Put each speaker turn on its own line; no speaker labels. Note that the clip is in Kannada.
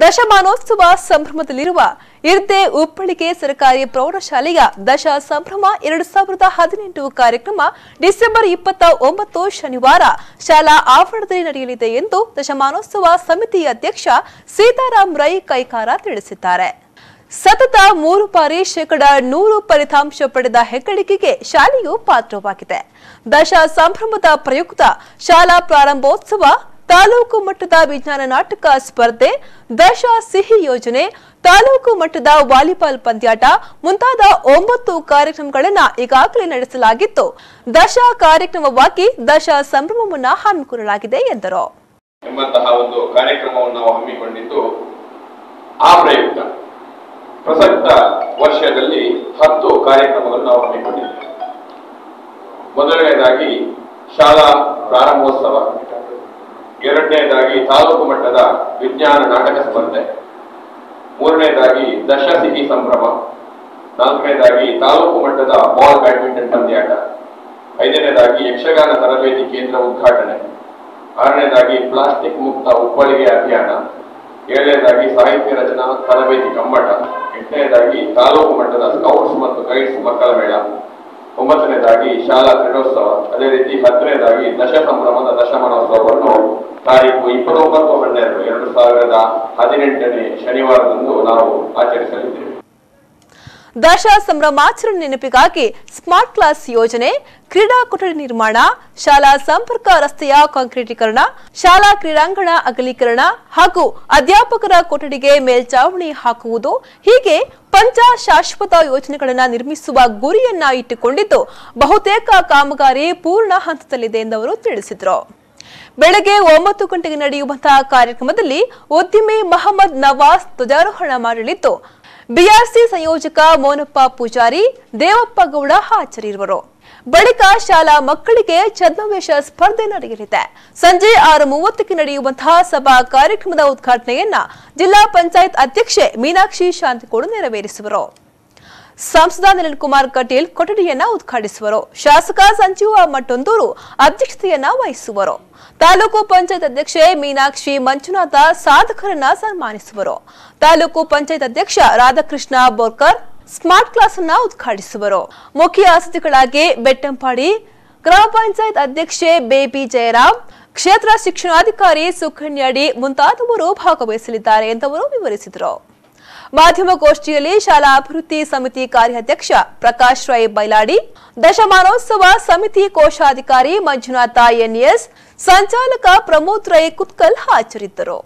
ದಶಮಾನೋತ್ಸವ ಸಂಭ್ರಮದಲ್ಲಿರುವ ಇರ್ದೆ ಉಪ್ಪಳಿಗೆ ಸರ್ಕಾರಿ ಪ್ರೌಢಶಾಲೆಯ ದಶ ಸಂಭ್ರಮ 2018 ಕಾರ್ಯಕ್ರಮ ಡಿಸೆಂಬರ್ 29 ಶನಿವಾರ ಶಾಲಾ ಆವರಣದಲ್ಲಿ ನಡೆಯಲಿದೆ ಎಂದು ದಶಮಾನೋತ್ಸವ ಸಮಿತಿ ಅಧ್ಯಕ್ಷ ಸೀತಾರಾಮ್ ರೈ ಕೈಕಾರ ತಿಳಿಸಿದ್ದಾರೆ. ಸತತ 3 ಬಾರಿ 100% ಫಲಿತಾಂಶ ಪಡೆದ ಹೆಗ್ಗಳಿಕೆಗೆ ಶಾಲೆಯು ಪಾತ್ರವಾಗಿದೆ. ದಶ ಸಂಭ್ರಮದ ಪ್ರಯುಕ್ತ ಶಾಲಾ ಪ್ರಾರಂಭೋತ್ಸವ, ತಾಲೂಕು ಮಟ್ಟದ ವಿಜ್ಞಾನ ನಾಟಕ ಸ್ಪರ್ಧೆ, ದಶ ಸಿಹಿ ಯೋಜನೆ, ತಾಲೂಕು ಮಟ್ಟದ ವಾಲಿಬಾಲ್ ಪಂದ್ಯಾಟ ಮುಂತಾದ 9 ಕಾರ್ಯಕ್ರಮಗಳನ್ನು ಈಗಾಗಲೇ ನಡೆಸಲಾಗಿತ್ತು. ದಶ ಕಾರ್ಯಕ್ರಮವಾಗಿ ದಶ ಸಂಭ್ರಮವನ್ನು ಹಮ್ಮಿಕೊಳ್ಳಲಾಗಿದೆ ಎಂದರು.
ಒಂದು ಕಾರ್ಯಕ್ರಮವನ್ನು ನಾವು ಹಮ್ಮಿಕೊಂಡಿದ್ದು ಆ ಪ್ರಯುಕ್ತ ಪ್ರಸಕ್ತ ವರ್ಷದಲ್ಲಿ 10 ಕಾರ್ಯಕ್ರಮಗಳನ್ನು ನಾವು ಹಮ್ಮಿಕೊಂಡಿದ್ದೇವೆ. ಮೊದಲನೇದಾಗಿ ಶಾಲಾ ಪ್ರಾರಂಭೋತ್ಸವ, ಎರಡನೇದಾಗಿ ತಾಲೂಕು ಮಟ್ಟದ ವಿಜ್ಞಾನ ನಾಟಕ ಸ್ಪರ್ಧೆ, ಮೂರನೇದಾಗಿ ದಶ ಸಿಹಿ ಸಂಭ್ರಮ, ನಾಲ್ಕನೇದಾಗಿ ತಾಲೂಕು ಮಟ್ಟದ ಬಾಲ್ ಬ್ಯಾಡ್ಮಿಂಟನ್ ಪಂದ್ಯಾಟ, ಐದನೇದಾಗಿ ಯಕ್ಷಗಾನ ತರಬೇತಿ ಕೇಂದ್ರ ಉದ್ಘಾಟನೆ, ಆರನೇದಾಗಿ ಪ್ಲಾಸ್ಟಿಕ್ ಮುಕ್ತ ಉಪ್ಪಳಿಗೆ ಅಭಿಯಾನ, ಏಳನೇದಾಗಿ ಸಾಹಿತ್ಯ ರಚನಾ ತರಬೇತಿ ಕಮ್ಮಟ, ಎಂಟನೇದಾಗಿ ತಾಲೂಕು ಮಟ್ಟದ ಸ್ಕೌಟ್ಸ್ ಮತ್ತು ಗೈಡ್ಸ್ ಮಕ್ಕಳ ಮೇಳ, 9ನೇದಾಗಿ ಶಾಲಾ ಕ್ರೀಡೋತ್ಸವ, ಅದೇ ರೀತಿ 10ನೇದಾಗಿ ದಶ ಸಂಭ್ರಮದ ದಶಮಾನೋತ್ಸವವನ್ನು ತಾರೀಕು 29/12/2018 ಶನಿವಾರದಂದು ನಾವು ಆಚರಿಸಲಿದ್ದೇವೆ.
ದಶ ಸಂಭ್ರಮಾಚರಣೆ ನೆನಪಿಗಾಗಿ ಸ್ಮಾರ್ಟ್ ಕ್ಲಾಸ್ ಯೋಜನೆ, ಕ್ರೀಡಾ ಕೊಠಡಿ ನಿರ್ಮಾಣ, ಶಾಲಾ ಸಂಪರ್ಕ ರಸ್ತೆಯ ಕಾಂಕ್ರೀಟೀಕರಣ, ಶಾಲಾ ಕ್ರೀಡಾಂಗಣ ಅಗಲೀಕರಣ ಹಾಗೂ ಅಧ್ಯಾಪಕರ ಕೊಠಡಿಗೆ ಮೇಲ್ಚಾವಣಿ ಹಾಕುವುದು ಹೀಗೆ ಪಂಚ ಶಾಶ್ವತ ಯೋಜನೆಗಳನ್ನು ನಿರ್ಮಿಸುವ ಗುರಿಯನ್ನ ಇಟ್ಟುಕೊಂಡಿದ್ದು ಬಹುತೇಕ ಕಾಮಗಾರಿ ಪೂರ್ಣ ಹಂತದಲ್ಲಿದೆ ಎಂದು ಅವರು ತಿಳಿಸಿದರು. ಬೆಳಗ್ಗೆ 9 ಗಂಟೆಗೆ ನಡೆಯುವಂತಹ ಕಾರ್ಯಕ್ರಮದಲ್ಲಿ ಉದ್ಯಮಿ ಮಹಮ್ಮದ್ ನವಾಜ್ ಧ್ವಜಾರೋಹಣ ಮಾಡಲಿದ್ದು, ಬಿಆರ್ಸಿ ಸಂಯೋಜಕ ಮೋನಪ್ಪ ಪೂಜಾರಿ, ದೇವಪ್ಪ ಗೌಡ ಹಾಜರಿರುವರು. ಬಳಿಕ ಶಾಲಾ ಮಕ್ಕಳಿಗೆ ಛದ್ಮವೇಷ ಸ್ಪರ್ಧೆ ನಡೆಯಲಿದೆ. ಸಂಜೆ 6:30ಕ್ಕೆ ನಡೆಯುವಂತಹ ಸಭಾ ಕಾರ್ಯಕ್ರಮದ ಉದ್ಘಾಟನೆಯನ್ನ ಜಿಲ್ಲಾ ಪಂಚಾಯತ್ ಅಧ್ಯಕ್ಷೆ ಮೀನಾಕ್ಷಿ ಶಾಂತಿಕೋಡು ನೆರವೇರಿಸುವರು. ಸಂಸದ ನಿಲಿನ್ ಕುಮಾರ್ ಕಟೀಲ್ ಕೊಠಡಿಯನ್ನ ಉದ್ಘಾಟಿಸುವರು. ಶಾಸಕ ಸಂಜೀವ ಮಟ್ಟೊಂದೂರು ಅಧ್ಯಕ್ಷತೆಯನ್ನ ವಹಿಸುವರು. ತಾಲೂಕು ಪಂಚಾಯತ್ ಅಧ್ಯಕ್ಷೆ ಮೀನಾಕ್ಷಿ ಮಂಜುನಾಥ ಸಾಧಕರನ್ನ ಸನ್ಮಾನಿಸುವರು. ತಾಲೂಕು ಪಂಚಾಯತ್ ಅಧ್ಯಕ್ಷ ರಾಧಾಕೃಷ್ಣ ಬೋರ್ಕರ್ ಸ್ಮಾರ್ಟ್ ಕ್ಲಾಸ್ ಅನ್ನ ಉದ್ಘಾಟಿಸುವರು. ಮುಖ್ಯ ಅತಿಥಿಗಳಾಗಿ ಬೆಟ್ಟಂಪಾಡಿ ಗ್ರಾಮ ಪಂಚಾಯತ್ ಅಧ್ಯಕ್ಷೆ ಬೇಬಿ ಜಯರಾಮ್, ಕ್ಷೇತ್ರ ಶಿಕ್ಷಣಾಧಿಕಾರಿ ಸುಕನ್ಯಾಡಿ ಮುಂತಾದವರು ಭಾಗವಹಿಸಲಿದ್ದಾರೆ ಎಂದವರು ವಿವರಿಸಿದರು. ಮಾಧ್ಯಮಗೋಷ್ಠಿಯಲ್ಲಿ ಶಾಲಾ ಅಭಿವೃದ್ಧಿ ಸಮಿತಿ ಕಾರ್ಯಾಧ್ಯಕ್ಷ ಪ್ರಕಾಶ್ ರೈ ಬೈಲಾಡಿ, ದಶಮಾನೋತ್ಸವ ಸಮಿತಿ ಕೋಶಾಧಿಕಾರಿ ಮಂಜುನಾಥ ಎನ್ಎಸ್, ಸಂಚಾಲಕ ಪ್ರಮೋದ್ ರೈ ಕುತ್ಕಲ್ ಹಾಜರಿದ್ದರು.